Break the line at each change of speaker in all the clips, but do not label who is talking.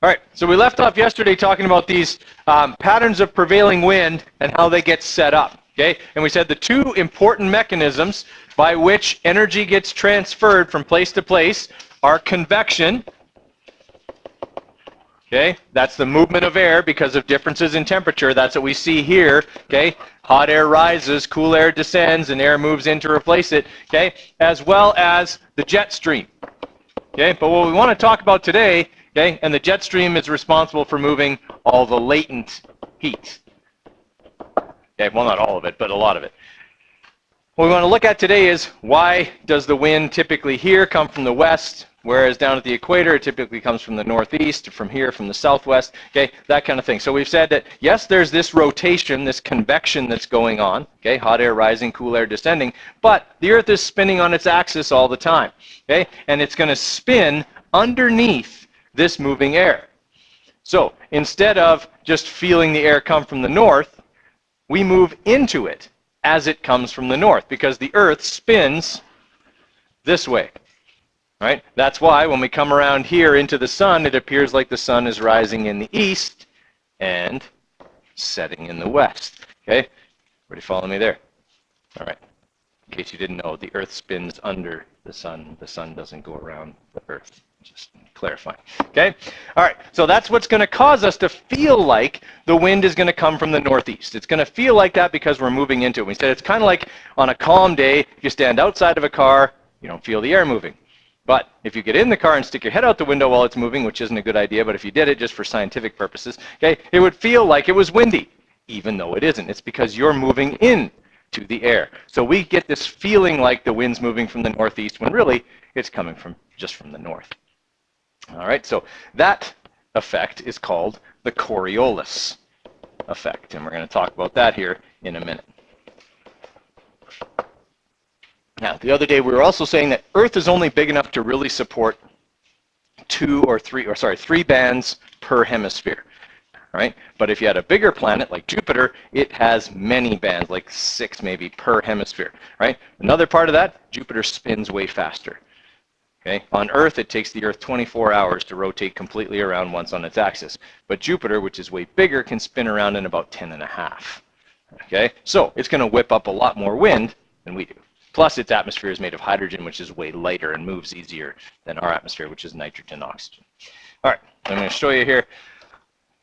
All right, so we left off yesterday talking about these patterns of prevailing wind and how they get set up, okay? And we said the two important mechanisms by which energy gets transferred from place to place are convection, okay? That's the movement of air because of differences in temperature. That's what we see here, okay? Hot air rises, cool air descends, and air moves in to replace it, okay? As well as the jet stream, okay? But what we want to talk about today, okay, and the jet stream is responsible for moving all the latent heat. Okay, well, not all of it, but a lot of it. What we want to look at today is why does the wind typically here come from the west, whereas down at the equator it typically comes from the northeast, from here from the southwest, okay, that kind of thing. So we've said that, yes, there's this rotation, this convection that's going on, okay, hot air rising, cool air descending, but the Earth is spinning on its axis all the time, okay, and it's going to spin underneath this moving air. So instead of just feeling the air come from the north, we move into it as it comes from the north because the Earth spins this way, right? That's why when we come around here into the sun, it appears like the sun is rising in the east and setting in the west, okay? Everybody follow me there? All right. In case you didn't know, the Earth spins under the sun doesn't go around the Earth. Just clarifying, okay? All right, so that's what's going to cause us to feel like the wind is going to come from the northeast. It's going to feel like that because we're moving into it. We said it's kind of like on a calm day, if you stand outside of a car, you don't feel the air moving. But if you get in the car and stick your head out the window while it's moving, which isn't a good idea, but if you did it just for scientific purposes, okay, it would feel like it was windy, even though it isn't. It's because you're moving in to the air. So we get this feeling like the wind's moving from the northeast when really it's coming from just from the north. All right, so that effect is called the Coriolis effect, and we're going to talk about that here in a minute. Now, the other day we were also saying that Earth is only big enough to really support three bands per hemisphere. All right, but if you had a bigger planet like Jupiter, it has many bands, like 6 maybe per hemisphere. Right? Another part of that, Jupiter spins way faster. Okay? On Earth, it takes the Earth 24 hours to rotate completely around once on its axis. But Jupiter, which is way bigger, can spin around in about 10 and a half. Okay? So it's going to whip up a lot more wind than we do. Plus, its atmosphere is made of hydrogen, which is way lighter and moves easier than our atmosphere, which is nitrogen and oxygen. All right, I'm going to show you here.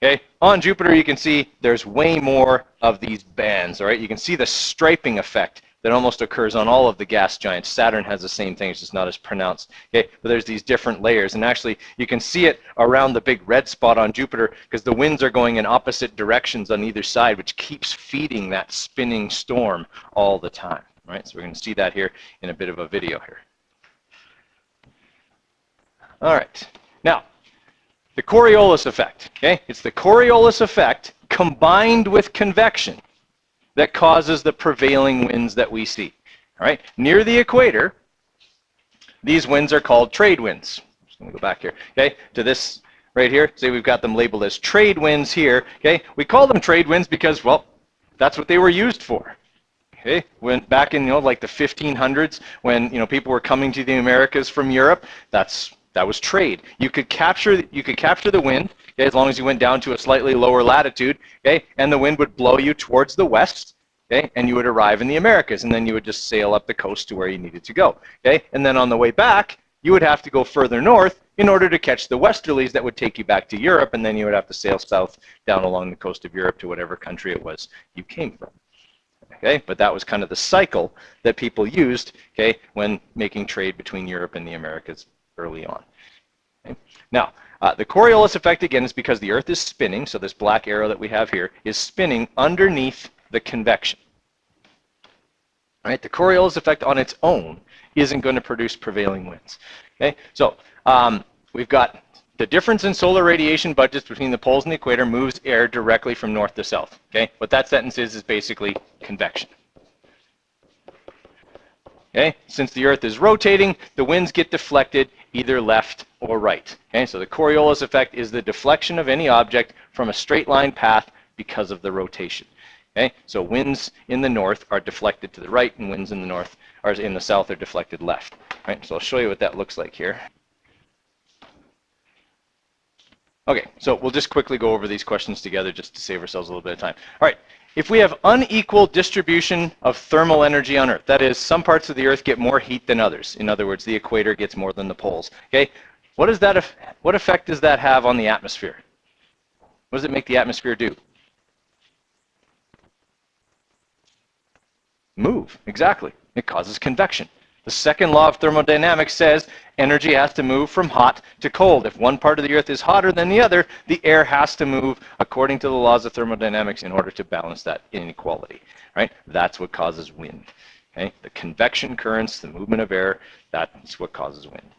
Okay? On Jupiter, you can see there's way more of these bands. All right? You can see the striping effect that almost occurs on all of the gas giants. Saturn has the same thing, it's just not as pronounced. Okay, but there's these different layers, and actually you can see it around the big red spot on Jupiter because the winds are going in opposite directions on either side, which keeps feeding that spinning storm all the time. Right, so we're going to see that here in a bit of a video here. All right, now the Coriolis effect. Okay, it's the Coriolis effect combined with convection that causes the prevailing winds that we see. All right, near the equator, these winds are called trade winds. I'm just going to go back here, okay, to this right here. Say we've got them labeled as trade winds here. Okay, we call them trade winds because, well, that's what they were used for. Okay, when back in like the 1500s, when people were coming to the Americas from Europe, that was trade. You could capture the wind, okay, as long as you went down to a slightly lower latitude, okay, and the wind would blow you towards the west, okay, and you would arrive in the Americas, and then you would just sail up the coast to where you needed to go, okay, and then on the way back, you would have to go further north in order to catch the westerlies that would take you back to Europe, and then you would have to sail south down along the coast of Europe to whatever country it was you came from. Okay, but that was kind of the cycle that people used, okay, when making trade between Europe and the Americas early on. Okay? Now, the Coriolis effect, again, is because the Earth is spinning, so this black arrow that we have here is spinning underneath the convection. All right, the Coriolis effect on its own isn't going to produce prevailing winds. Okay, so we've got the difference in solar radiation budgets between the poles and the equator moves air directly from north to south. Okay, what that sentence is basically convection. Okay, since the Earth is rotating, the winds get deflected either left or right. Okay, so the Coriolis effect is the deflection of any object from a straight line path because of the rotation. Okay, so winds in the north are deflected to the right, and winds in the south are deflected left. Right, so I'll show you what that looks like here. Okay, so we'll just quickly go over these questions together just to save ourselves a little bit of time. All right, if we have unequal distribution of thermal energy on Earth, that is, some parts of the Earth get more heat than others. In other words, the equator gets more than the poles. Okay, what effect does that have on the atmosphere? What does it make the atmosphere do? Move, exactly. It causes convection. The second law of thermodynamics says energy has to move from hot to cold. If one part of the Earth is hotter than the other, the air has to move according to the laws of thermodynamics in order to balance that inequality. Right? That's what causes wind. Okay? The convection currents, the movement of air, that's what causes wind.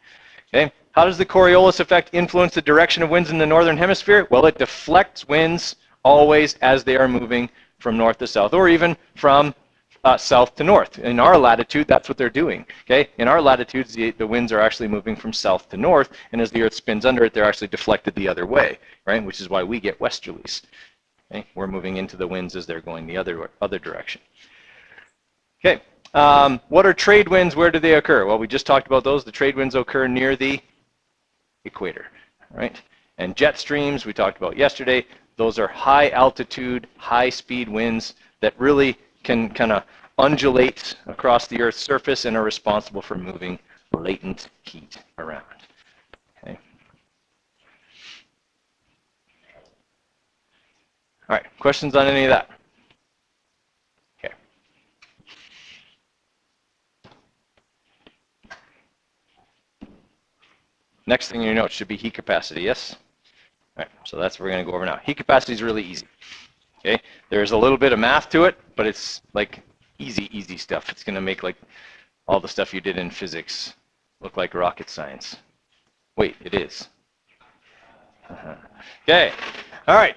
Okay? How does the Coriolis effect influence the direction of winds in the northern hemisphere? Well, it deflects winds always as they are moving from north to south, or even from south to north. In our latitude, that's what they're doing. Okay? In our latitudes, the winds are actually moving from south to north, and as the Earth spins under it, they're actually deflected the other way, right? Which is why we get westerlies. Okay? We're moving into the winds as they're going the other direction. Okay. What are trade winds? Where do they occur? Well, we just talked about those. The trade winds occur near the equator, right? And jet streams, we talked about yesterday. Those are high altitude, high speed winds that really can kind of undulate across the Earth's surface and are responsible for moving latent heat around. Okay. All right, questions on any of that? Okay. Next thing in your notes should be heat capacity, yes? All right, so that's what we're going to go over now. Heat capacity is really easy. Okay, there's a little bit of math to it, but it's like easy stuff. It's going to make like all the stuff you did in physics look like rocket science. Wait, it is. Okay, all right.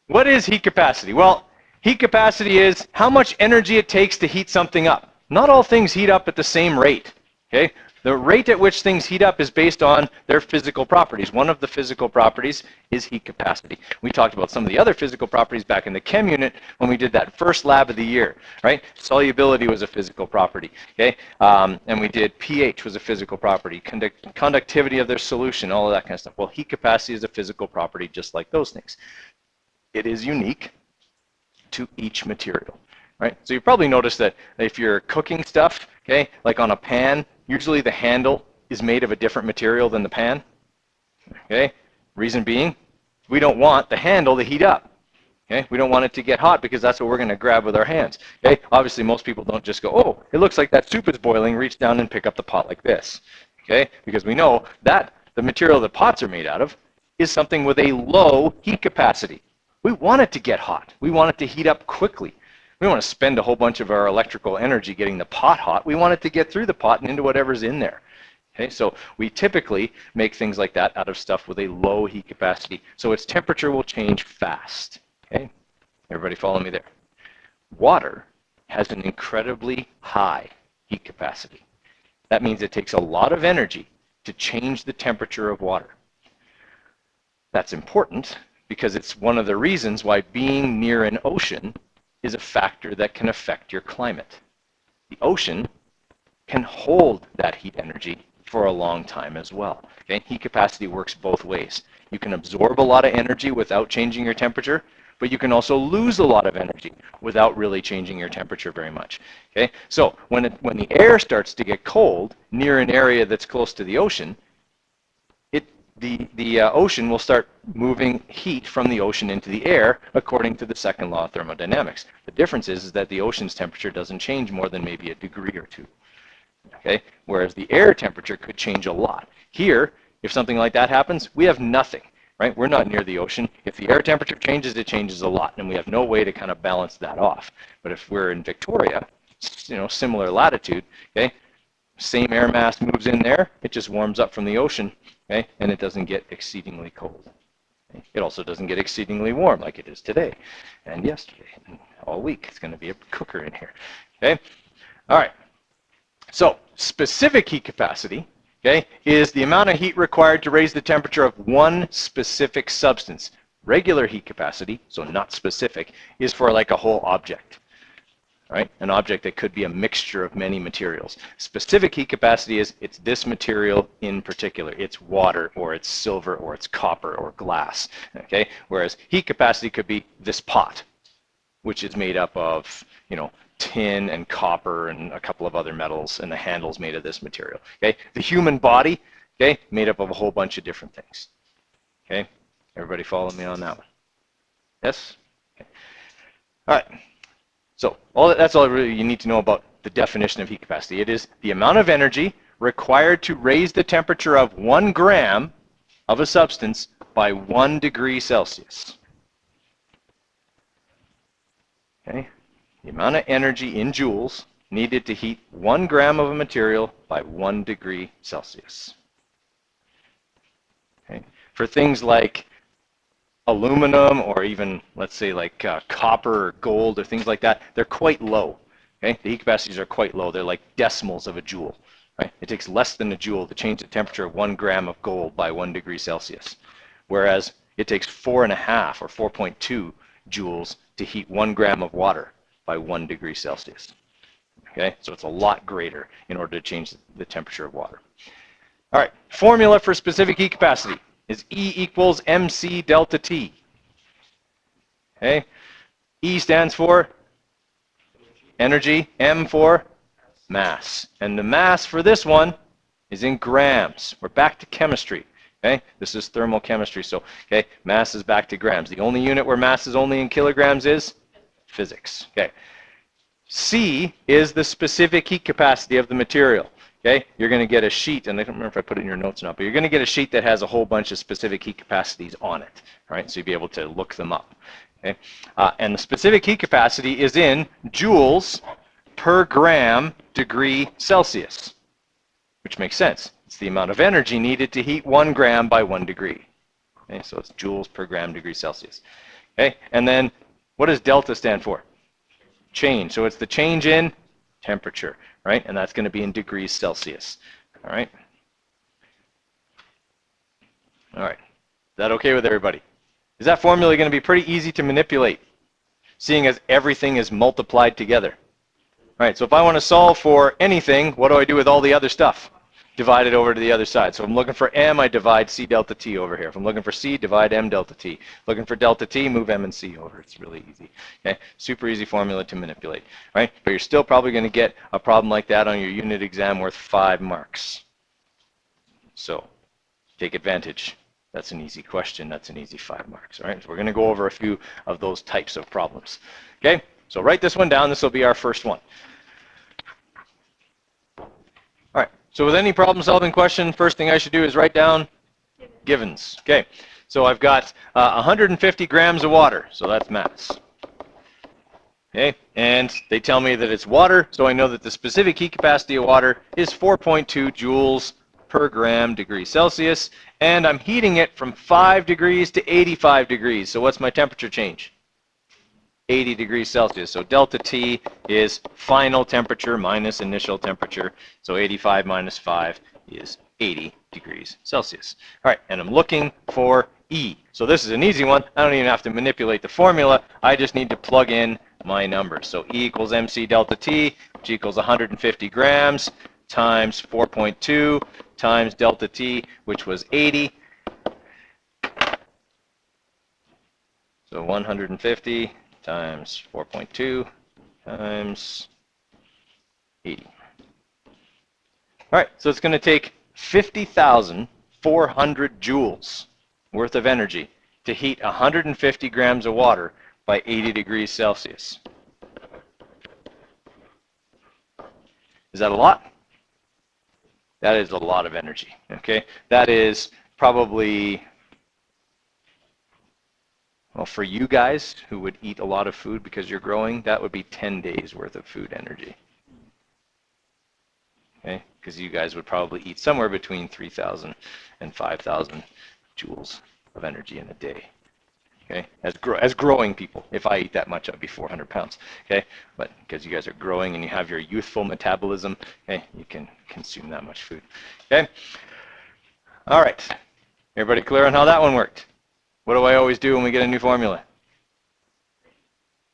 What is heat capacity? Well, heat capacity is how much energy it takes to heat something up. Not all things heat up at the same rate. Okay, the rate at which things heat up is based on their physical properties. One of the physical properties is heat capacity. We talked about some of the other physical properties back in the chem unit when we did that first lab of the year, right? Solubility was a physical property, okay? And we did pH was a physical property, conductivity of their solution, all of that kind of stuff. Well, heat capacity is a physical property just like those things. It is unique to each material, right? So you probably noticed that if you're cooking stuff, okay, like on a pan, usually the handle is made of a different material than the pan. Okay? Reason being, we don't want the handle to heat up. Okay? We don't want it to get hot because that's what we're going to grab with our hands. Okay? Obviously, most people don't just go, oh, it looks like that soup is boiling, reach down and pick up the pot like this. Okay? Because we know that the material that pots are made out of is something with a low heat capacity. We want it to get hot. We want it to heat up quickly. We don't want to spend a whole bunch of our electrical energy getting the pot hot. We want it to get through the pot and into whatever's in there. Okay, so we typically make things like that out of stuff with a low heat capacity, so its temperature will change fast. Okay, everybody follow me there? Water has an incredibly high heat capacity. That means it takes a lot of energy to change the temperature of water. That's important because it's one of the reasons why being near an ocean is a factor that can affect your climate. The ocean can hold that heat energy for a long time as well. Okay? Heat capacity works both ways. You can absorb a lot of energy without changing your temperature, but you can also lose a lot of energy without really changing your temperature very much. Okay? So when the air starts to get cold near an area that's close to the ocean, the ocean will start moving heat from the ocean into the air according to the second law of thermodynamics. The difference is that the ocean's temperature doesn't change more than maybe a degree or two. Okay? Whereas the air temperature could change a lot. Here, if something like that happens, we have nothing. Right? We're not near the ocean. If the air temperature changes, it changes a lot, and we have no way to kind of balance that off. But if we're in Victoria, similar latitude, okay, same air mass moves in there, it just warms up from the ocean, okay, and it doesn't get exceedingly cold. Okay? It also doesn't get exceedingly warm like it is today and yesterday and all week. It's going to be a cooker in here. Okay? All right. So specific heat capacity, okay, is the amount of heat required to raise the temperature of one specific substance. Regular heat capacity, so not specific, is for like a whole object. right? An object that could be a mixture of many materials. Specific heat capacity is it's this material in particular. It's water, or it's silver, or it's copper, or glass, okay? Whereas heat capacity could be this pot, which is made up of, you know, tin and copper and a couple of other metals, and the handle's made of this material, okay? The human body, okay, made up of a whole bunch of different things, okay? Everybody follow me on that one? Yes? Okay. All right. So that's all really you need to know about the definition of heat capacity. It is the amount of energy required to raise the temperature of 1 gram of a substance by 1 degree Celsius. Okay? The amount of energy in joules needed to heat 1 gram of a material by 1 degree Celsius. Okay? For things like aluminum, or even, let's say, like copper or gold or things like that, they're quite low. Okay? The heat capacities are quite low. They're like decimals of a joule. Right? It takes less than a joule to change the temperature of 1 gram of gold by 1 degree Celsius. Whereas it takes 4.5 or 4.2 joules to heat 1 gram of water by 1 degree Celsius. Okay? So it's a lot greater in order to change the temperature of water. All right, formula for specific heat capacity is E equals mc delta T. Okay? E stands for energy, M for mass. And the mass for this one is in grams. We're back to chemistry. Okay? This is thermal chemistry. So, okay, mass is back to grams. The only unit where mass is only in kilograms is physics. Okay. C is the specific heat capacity of the material. Okay, you're going to get a sheet, and I don't remember if I put it in your notes or not, but you're going to get a sheet that has a whole bunch of specific heat capacities on it. All right, so you'll be able to look them up. Okay, and the specific heat capacity is in joules per gram degree Celsius, which makes sense. It's the amount of energy needed to heat 1 gram by 1 degree. Okay, so it's joules per gram degree Celsius. Okay, and then what does delta stand for? Change. So it's the change in temperature, right? And that's going to be in degrees Celsius. All right? All right. Is that okay with everybody? Is that formula going to be pretty easy to manipulate, seeing as everything is multiplied together? All right, so if I want to solve for anything, what do I do with all the other stuff? Divide it over to the other side. So if I'm looking for M, I divide C delta T over here. If I'm looking for C, divide M delta T. Looking for delta T, move M and C over. It's really easy. Okay, super easy formula to manipulate, right? But you're still probably going to get a problem like that on your unit exam worth 5 marks. So take advantage. That's an easy question. That's an easy 5 marks. All right, so we're going to go over a few of those types of problems. Okay, so write this one down. This will be our first one. All right, so with any problem-solving question, first thing I should do is write down givens. Okay, so I've got 150 grams of water, so that's mass. Okay, and they tell me that it's water, so I know that the specific heat capacity of water is 4.2 joules per gram degree Celsius, and I'm heating it from 5 degrees to 85 degrees. So what's my temperature change? 80 degrees Celsius. So delta T is final temperature minus initial temperature. So 85 minus 5 is 80 degrees Celsius. All right, and I'm looking for E. So this is an easy one. I don't even have to manipulate the formula. I just need to plug in my numbers. So E equals mc delta T, which equals 150 grams, times 4.2 times delta T, which was 80. So 150 times 4.2 times 80. All right, so it's going to take 50,400 joules worth of energy to heat 150 grams of water by 80 degrees Celsius. Is that a lot? That is a lot of energy, okay? That is probably, well, for you guys who would eat a lot of food because you're growing, that would be 10 days worth of food energy. Okay? Because you guys would probably eat somewhere between 3,000 and 5,000 joules of energy in a day. Okay? As growing people, if I eat that much, I'd be 400 pounds. Okay? But because you guys are growing and you have your youthful metabolism, okay, you can consume that much food. Okay? All right. Everybody clear on how that one worked? What do I always do when we get a new formula?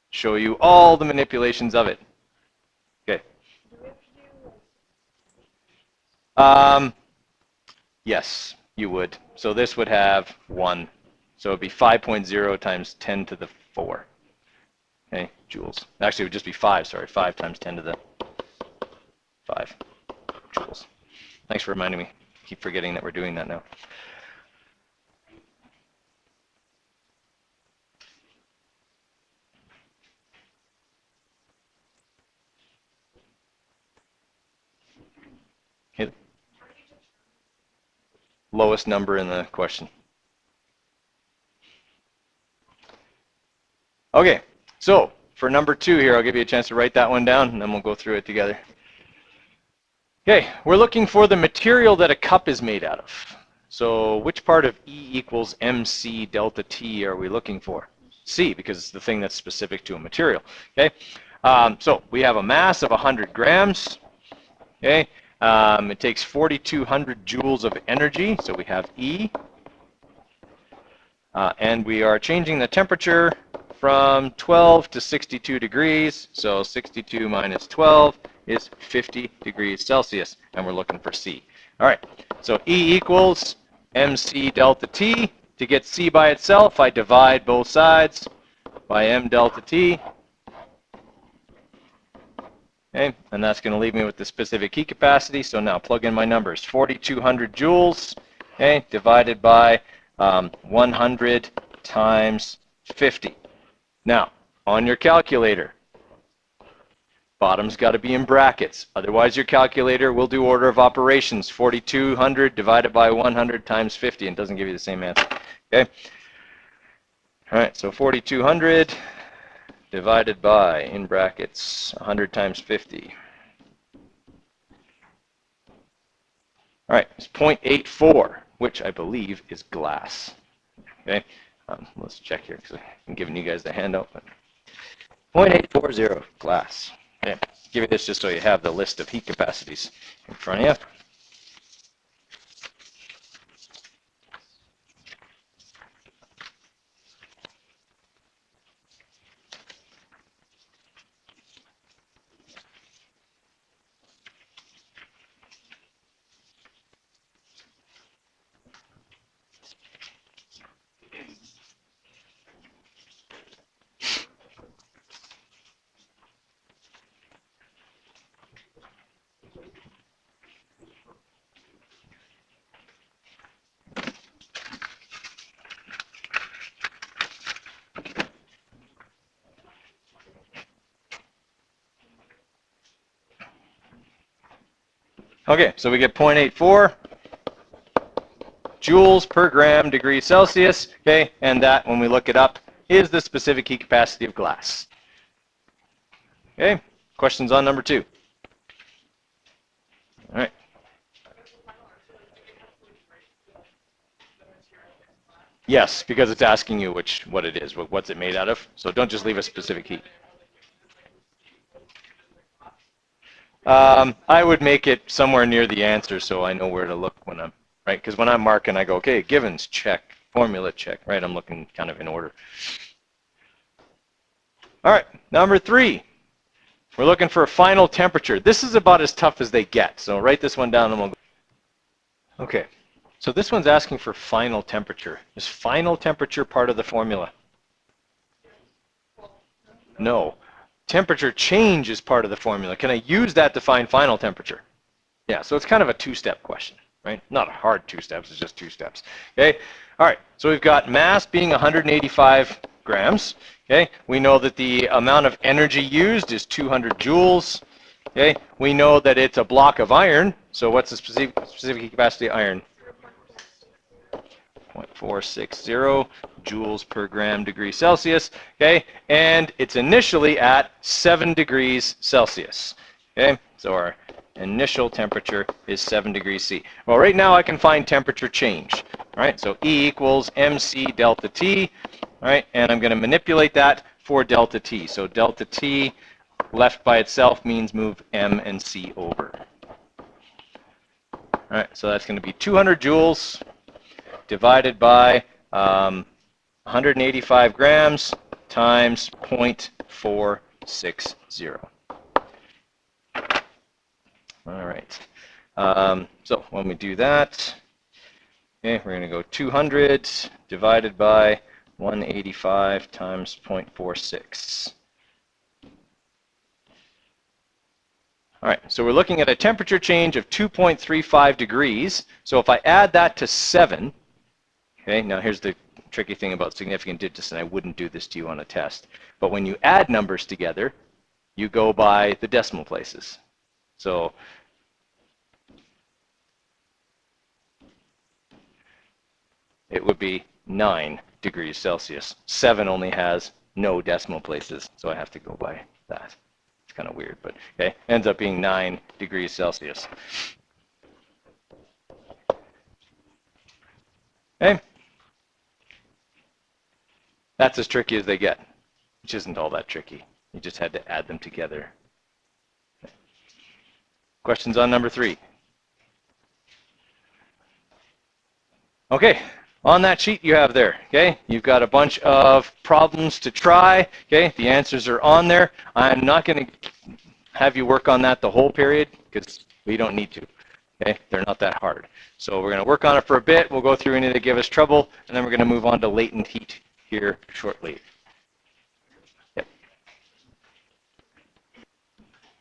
Show you all the manipulations of it. Yes, you would. So this would have 1. So it would be 5.0 times 10 to the 4. Okay, joules. Actually, it would just be 5, sorry. 5 times 10 to the 5 joules. Thanks for reminding me. I keep forgetting that we're doing that now. Okay. Lowest number in the question. Okay, so for number 2 here, I'll give you a chance to write that one down, and then we'll go through it together. Okay, we're looking for the material that a cup is made out of. So which part of E equals mc delta T are we looking for? C, because it's the thing that's specific to a material. Okay, so we have a mass of 100 grams. Okay, it takes 4,200 joules of energy, so we have E. And we are changing the temperature from 12 to 62 degrees. So 62 minus 12 is 50 degrees Celsius, and we're looking for C. All right, so E equals mc delta T. To get C by itself, I divide both sides by m delta T. Okay, and that's going to leave me with the specific heat capacity. So now plug in my numbers. 4,200 joules, okay, divided by 100 times 50. Now, on your calculator, bottom's got to be in brackets. Otherwise, your calculator will do order of operations. 4,200 divided by 100 times 50, and it doesn't give you the same answer. Okay. All right, so 4,200 divided by, in brackets, 100 times 50. All right, it's 0.84, which I believe is glass. Okay, let's check here because I'm giving you guys the handout. 0.840 glass. Okay, give you this just so you have the list of heat capacities in front of you. Okay, so we get 0.84 joules per gram degree Celsius. Okay, and that, when we look it up, is the specific heat capacity of glass. Okay, questions on number 2? All right. Yes, because it's asking you what it is, what's it made out of. So don't just leave a specific heat. I would make it somewhere near the answer so I know where to look when I'm, right? Because when I'm marking, I go, okay, givens, check, formula, check, right? I'm looking kind of in order. All right, number 3. We're looking for a final temperature. This is about as tough as they get. So write this one down and we'll go. Okay, so this one's asking for final temperature. Is final temperature part of the formula? No. Temperature change is part of the formula. Can I use that to find final temperature? Yeah, so it's kind of a 2-step question, right? Not a hard 2 steps, it's just 2 steps. Okay, all right, so we've got mass being 185 grams. Okay, we know that the amount of energy used is 200 joules. Okay, we know that it's a block of iron. So what's the specific heat capacity of iron? 0.460 joules per gram degree Celsius. Okay, and it's initially at 7 degrees Celsius. Okay, so our initial temperature is 7 degrees C. Well, right now I can find temperature change. All right, so E equals mc delta T. All right, and I'm going to manipulate that for delta T. So delta T left by itself means move M and C over. All right, so that's going to be 200 joules divided by 185 grams times 0.460. All right, So when we do that, okay, we're going to go 200 divided by 185 times 0.46. All right, so we're looking at a temperature change of 2.35 degrees. So if I add that to 7, okay, now here's the tricky thing about significant digits, and I wouldn't do this to you on a test. But when you add numbers together, you go by the decimal places. So it would be 9 degrees Celsius. 7 only has no decimal places, so I have to go by that. It's kind of weird, but okay, ends up being 9 degrees Celsius. Okay, that's as tricky as they get, which isn't all that tricky. You just had to add them together. Questions on number 3? Okay, on that sheet you have there, okay, you've got a bunch of problems to try, okay, the answers are on there. I'm not going to have you work on that the whole period because we don't need to, okay, they're not that hard. So we're going to work on it for a bit, we'll go through any that give us trouble, and then we're going to move on to latent heat here shortly. Yep.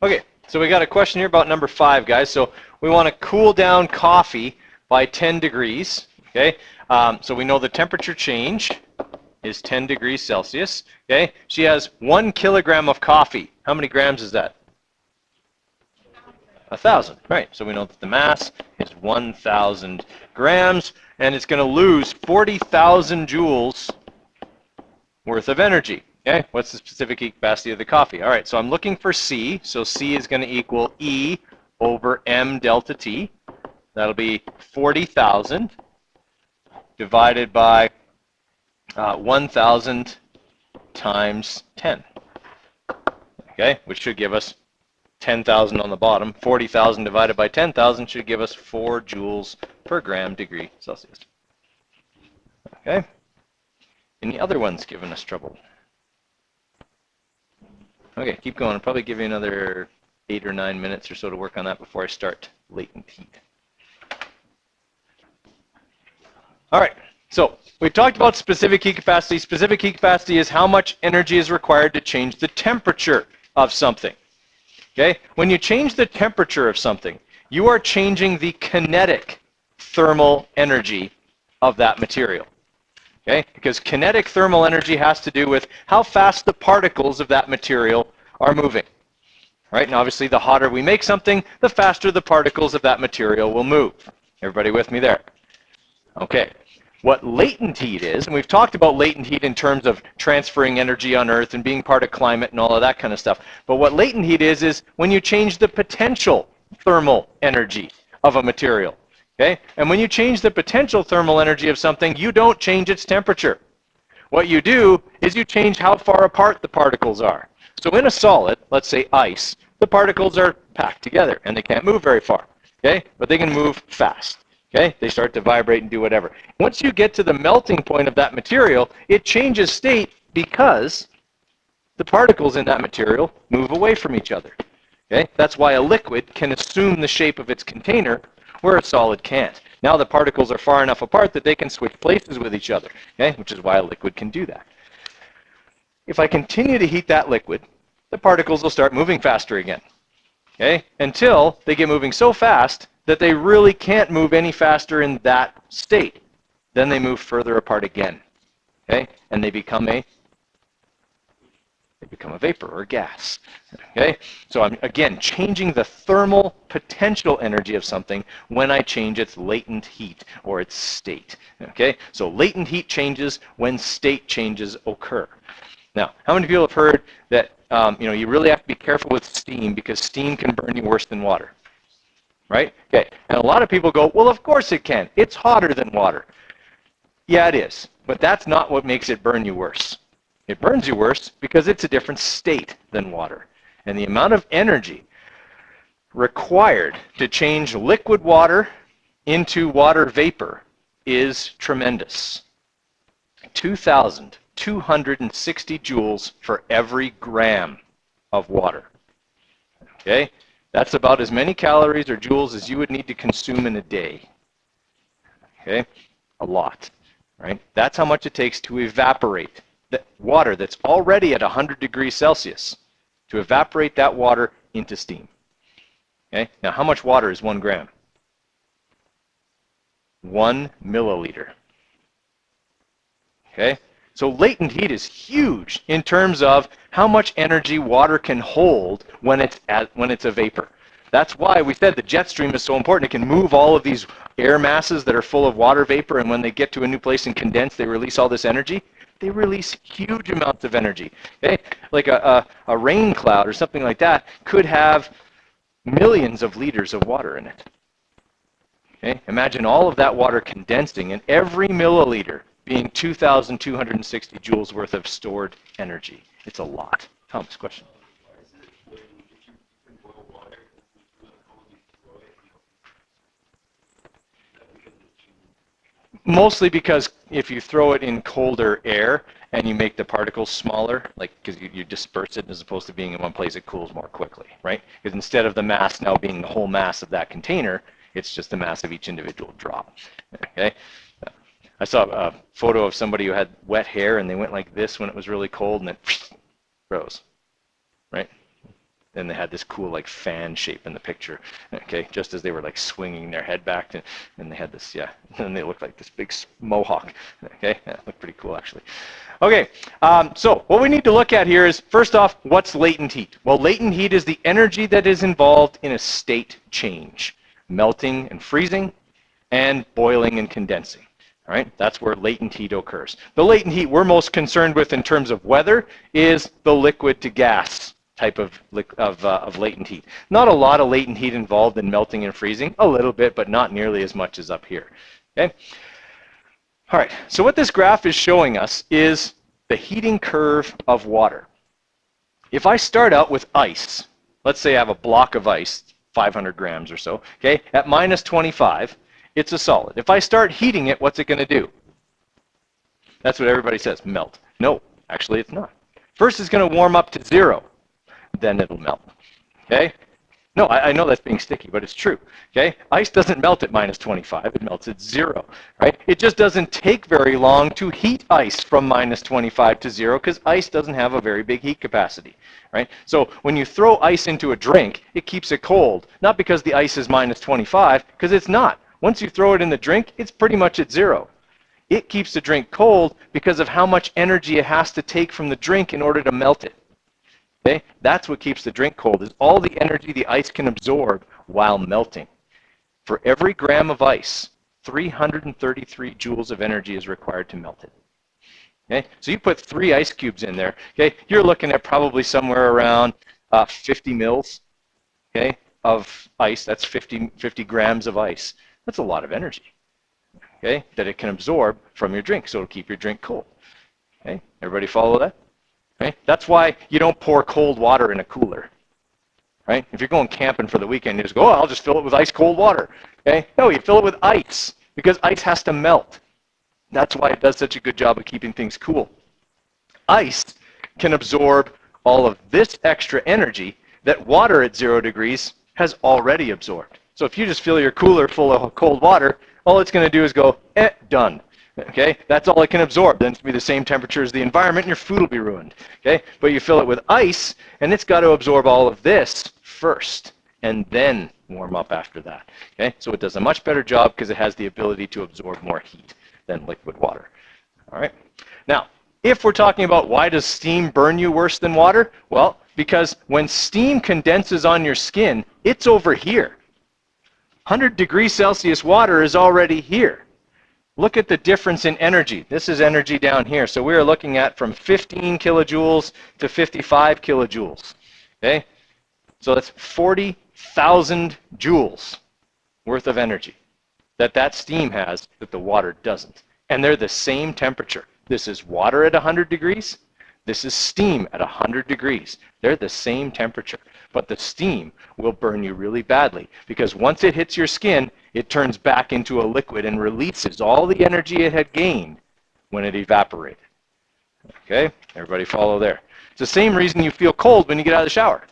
Okay, so we got a question here about number 5, guys. So we want to cool down coffee by 10 degrees. Okay, so we know the temperature change is 10 degrees Celsius. Okay, she has 1 kilogram of coffee. How many grams is that? 1,000. Right, so we know that the mass is 1,000 grams, and it's going to lose 40,000 joules worth of energy. Okay, what's the specific heat capacity of the coffee? All right, so I'm looking for C. So C is going to equal E over M delta T. That'll be 40,000. Divided by 1,000 times 10, okay, which should give us 10,000 on the bottom. 40,000 divided by 10,000 should give us 4 joules per gram degree Celsius. Okay, any other ones giving us trouble? Okay, keep going. I'll probably give you another 8 or 9 minutes or so to work on that before I start latent heat. All right, so we've talked about specific heat capacity. Specific heat capacity is how much energy is required to change the temperature of something. Okay, when you change the temperature of something, you are changing the kinetic thermal energy of that material. Okay, because kinetic thermal energy has to do with how fast the particles of that material are moving. Right, and obviously the hotter we make something, the faster the particles of that material will move. Everybody with me there? Okay, what latent heat is, and we've talked about latent heat in terms of transferring energy on Earth and being part of climate and all of that kind of stuff. But what latent heat is when you change the potential thermal energy of a material. Okay, and when you change the potential thermal energy of something, you don't change its temperature. What you do is you change how far apart the particles are. So in a solid, let's say ice, the particles are packed together and they can't move very far. Okay, but they can move fast. Okay, they start to vibrate and do whatever. Once you get to the melting point of that material, it changes state because the particles in that material move away from each other. Okay, that's why a liquid can assume the shape of its container where a solid can't. Now the particles are far enough apart that they can switch places with each other, okay, which is why a liquid can do that. If I continue to heat that liquid, the particles will start moving faster again, okay, until they get moving so fast that they really can't move any faster in that state. Then they move further apart again, okay, and they become a vapor or gas. Okay, so I'm again changing the thermal potential energy of something when I change its latent heat or its state. Okay, so latent heat changes when state changes occur. Now, how many people have heard that you really have to be careful with steam because steam can burn you worse than water? Right? Okay, and a lot of people go, well, of course it can. It's hotter than water. Yeah, it is, but that's not what makes it burn you worse. It burns you worse because it's a different state than water. And the amount of energy required to change liquid water into water vapor is tremendous. 2,260 joules for every gram of water. Okay? That's about as many calories or joules as you would need to consume in a day. Okay, a lot, right? That's how much it takes to evaporate the water that's already at 100 degrees Celsius, to evaporate that water into steam. Okay, now how much water is 1 gram? 1 milliliter. Okay, so latent heat is huge in terms of how much energy water can hold when it's a vapor. That's why we said the jet stream is so important. It can move all of these air masses that are full of water vapor, and when they get to a new place and condense, they release all this energy. They release huge amounts of energy. Okay, like a rain cloud or something like that could have millions of liters of water in it. Okay, imagine all of that water condensing, and every milliliter being 2,260 joules worth of stored energy. It's a lot. Thomas, question? Mostly because if you throw it in colder air and you make the particles smaller, like because you disperse it as opposed to being in one place, it cools more quickly, right? Because instead of the mass now being the whole mass of that container, it's just the mass of each individual drop. Okay. I saw a photo of somebody who had wet hair and they went like this when it was really cold and it froze, right? Then they had this cool like fan shape in the picture, okay, just as they were like swinging their head back, and they had this, yeah, and they looked like this big mohawk, okay, yeah, looked pretty cool actually. Okay, so what we need to look at here is, first off, what's latent heat? Well, latent heat is the energy that is involved in a state change, melting and freezing, and boiling and condensing. All right, that's where latent heat occurs. The latent heat we're most concerned with in terms of weather is the liquid to gas type of latent heat. Not a lot of latent heat involved in melting and freezing, a little bit, but not nearly as much as up here. Okay. All right, so what this graph is showing us is the heating curve of water. If I start out with ice, let's say I have a block of ice, 500 grams or so, okay, at minus 25, it's a solid. If I start heating it, what's it going to do? That's what everybody says, melt. No, actually it's not. First it's going to warm up to 0, then it'll melt. Okay? No, I know that's being sticky, but it's true. Okay? Ice doesn't melt at minus 25, it melts at 0. Right? It just doesn't take very long to heat ice from minus 25 to 0 because ice doesn't have a very big heat capacity. Right? So when you throw ice into a drink, it keeps it cold. Not because the ice is minus 25, because it's not. Once you throw it in the drink, it's pretty much at 0. It keeps the drink cold because of how much energy it has to take from the drink in order to melt it. Okay? That's what keeps the drink cold, is all the energy the ice can absorb while melting. For every gram of ice, 333 joules of energy is required to melt it. Okay? So you put 3 ice cubes in there, okay? You're looking at probably somewhere around 50 mils, okay, of ice. That's 50 grams of ice. That's a lot of energy, okay, that it can absorb from your drink, so it'll keep your drink cold. Okay, everybody follow that? Okay, that's why you don't pour cold water in a cooler, right? If you're going camping for the weekend, you just go, oh, I'll just fill it with ice cold water. Okay, no, you fill it with ice because ice has to melt. That's why it does such a good job of keeping things cool. Ice can absorb all of this extra energy that water at 0 degrees has already absorbed. So if you just fill your cooler full of cold water, all it's going to do is go, done. Okay, that's all it can absorb. Then it's going to be the same temperature as the environment, and your food will be ruined. Okay, but you fill it with ice, and it's got to absorb all of this first, and then warm up after that. Okay, so it does a much better job because it has the ability to absorb more heat than liquid water. All right. Now, if we're talking about why does steam burn you worse than water? Well, because when steam condenses on your skin, it's over here. 100 degrees Celsius water is already here. Look at the difference in energy. This is energy down here. So we are looking at from 15 kilojoules to 55 kilojoules. Okay? So that's 40,000 joules worth of energy that steam has that the water doesn't. And they're the same temperature. This is water at 100 degrees. This is steam at 100 degrees. They're the same temperature. But the steam will burn you really badly because once it hits your skin, it turns back into a liquid and releases all the energy it had gained when it evaporated. Okay? Everybody follow there. It's the same reason you feel cold when you get out of the shower.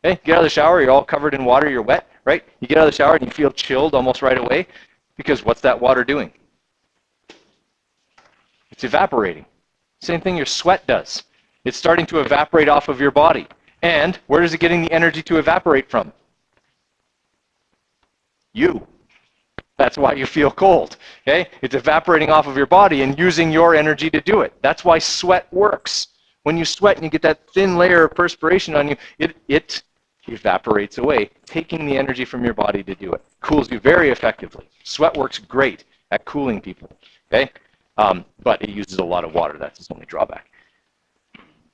Okay, get out of the shower, you're all covered in water, you're wet, right? You get out of the shower and you feel chilled almost right away, because what's that water doing? It's evaporating. Same thing your sweat does. It's starting to evaporate off of your body. And where is it getting the energy to evaporate from? You. That's why you feel cold. Okay? It's evaporating off of your body and using your energy to do it. That's why sweat works. When you sweat and you get that thin layer of perspiration on you, it evaporates away, taking the energy from your body to do it. Cools you very effectively. Sweat works great at cooling people. Okay? But it uses a lot of water. That's its only drawback.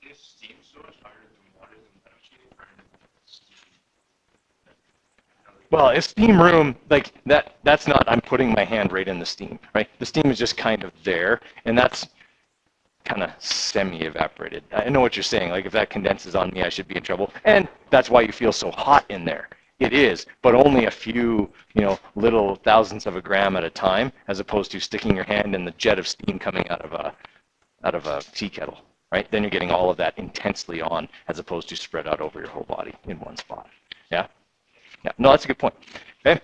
Is steam so much harder than water than
Well, a steam room, like that's not, I'm putting my hand right in the steam, right? The steam is just kind of there, and that's kind of semi-evaporated. I know what you're saying. Like, if that condenses on me, I should be in trouble. And that's why you feel so hot in there. It is, but only a few, little thousandths of a gram at a time, as opposed to sticking your hand in the jet of steam coming out of a tea kettle, right? Then you're getting all of that intensely on, as opposed to spread out over your whole body in one spot. Yeah? Yeah. No, that's a good point. Okay?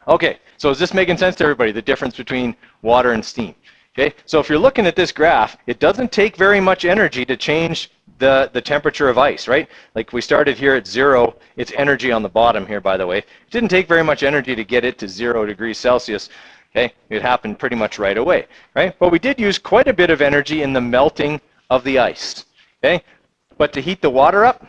Okay, so is this making sense to everybody, the difference between water and steam? Okay, so if you're looking at this graph, it doesn't take very much energy to change the temperature of ice, right? Like, we started here at 0. It's energy on the bottom here, by the way. It didn't take very much energy to get it to 0 degrees Celsius. Okay, it happened pretty much right away, right? But we did use quite a bit of energy in the melting of the ice. Okay, but to heat the water up,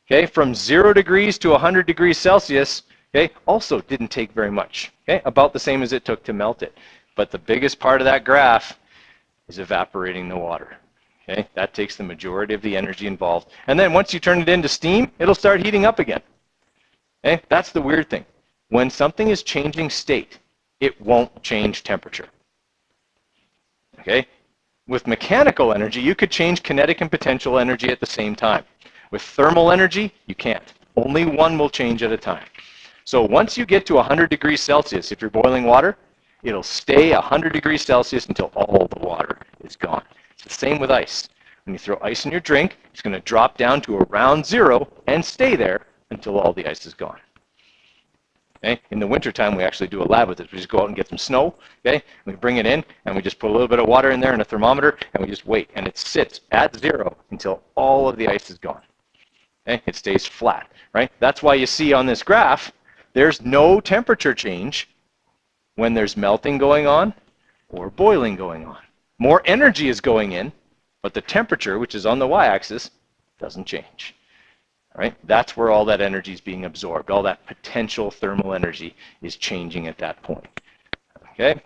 okay, from 0 degrees to 100 degrees Celsius, okay, also didn't take very much. Okay, about the same as it took to melt it. But the biggest part of that graph is evaporating the water. Okay, that takes the majority of the energy involved. And then once you turn it into steam, it'll start heating up again. Okay, that's the weird thing. When something is changing state, it won't change temperature. Okay, with mechanical energy, you could change kinetic and potential energy at the same time. With thermal energy, you can't. Only one will change at a time. So once you get to 100 degrees Celsius, if you're boiling water, it'll stay 100 degrees Celsius until all the water is gone. It's the same with ice. When you throw ice in your drink, it's going to drop down to around 0 and stay there until all the ice is gone. Okay? In the wintertime, we actually do a lab with this. We just go out and get some snow, okay? We bring it in, and we just put a little bit of water in there and a thermometer, and we just wait. And it sits at 0 until all of the ice is gone. Okay? It stays flat, right? That's why you see on this graph, there's no temperature change when there's melting going on or boiling going on. More energy is going in, but the temperature, which is on the y-axis, doesn't change. All right? That's where all that energy is being absorbed. All that potential thermal energy is changing at that point. Okay?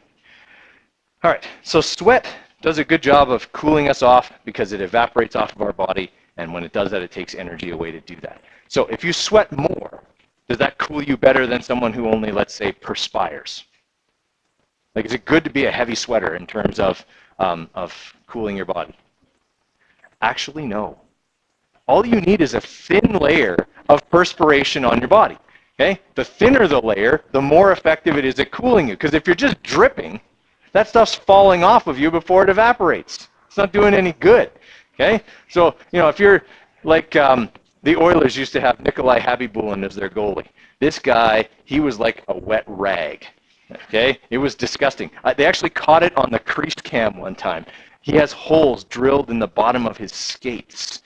All right, so sweat does a good job of cooling us off because it evaporates off of our body, and when it does that, it takes energy away to do that. So if you sweat more, does that cool you better than someone who only, let's say, perspires? Like, is it good to be a heavy sweater in terms of cooling your body? Actually, no. All you need is a thin layer of perspiration on your body. Okay? The thinner the layer, the more effective it is at cooling you. Because if you're just dripping, that stuff's falling off of you before it evaporates. It's not doing any good. Okay? So, if you're like the Oilers used to have Nikolai Habibulin as their goalie. This guy, he was like a wet rag. Okay, it was disgusting. They actually caught it on the creased cam one time. He has holes drilled in the bottom of his skates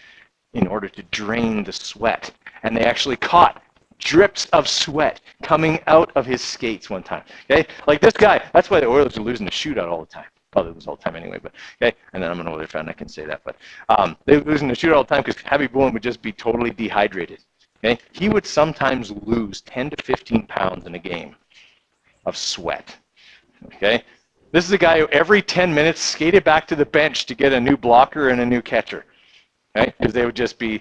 in order to drain the sweat. And they actually caught drips of sweat coming out of his skates one time. Okay, like this guy, that's why the Oilers are losing the shootout all the time. Well, they lose all the time anyway, but okay, and then I'm an Oilers fan, I can say that. But they were losing the shootout all the time because Habby Bullen would just be totally dehydrated. Okay, he would sometimes lose 10 to 15 pounds in a game of sweat. Okay, this is a guy who every 10 minutes skated back to the bench to get a new blocker and a new catcher. Okay, because they would just be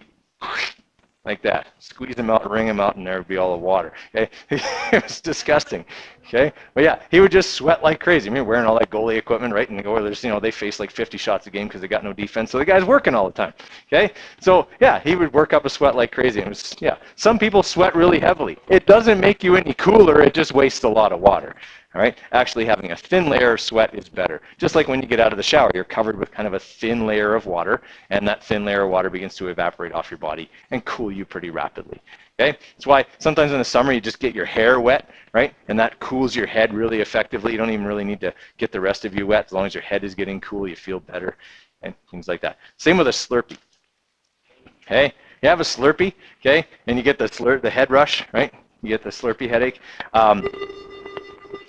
like that, squeeze them out, wring them out, and there would be all the water. Okay, it was disgusting. Okay, but yeah, he would just sweat like crazy. I mean, wearing all that goalie equipment, right? And the goalers, they face like 50 shots a game because they got no defense, so the guy's working all the time. Okay, so yeah, he would work up a sweat like crazy. And it was, yeah, some people sweat really heavily. It doesn't make you any cooler. It just wastes a lot of water. All right, actually having a thin layer of sweat is better. Just like when you get out of the shower, you're covered with kind of a thin layer of water, and that thin layer of water begins to evaporate off your body and cool you pretty rapidly. Okay, that's why sometimes in the summer you just get your hair wet, right? And that cools your head really effectively. You don't even really need to get the rest of you wet. As long as your head is getting cool, you feel better, and things like that. Same with a Slurpee. Okay, you have a Slurpee, okay, and you get the head rush, right? You get the Slurpee headache.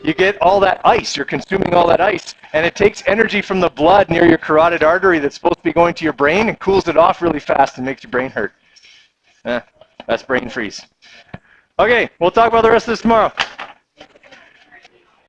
You get all that ice. You're consuming all that ice, and it takes energy from the blood near your carotid artery that's supposed to be going to your brain and cools it off really fast and makes your brain hurt. That's brain freeze. Okay, we'll talk about the rest of this tomorrow.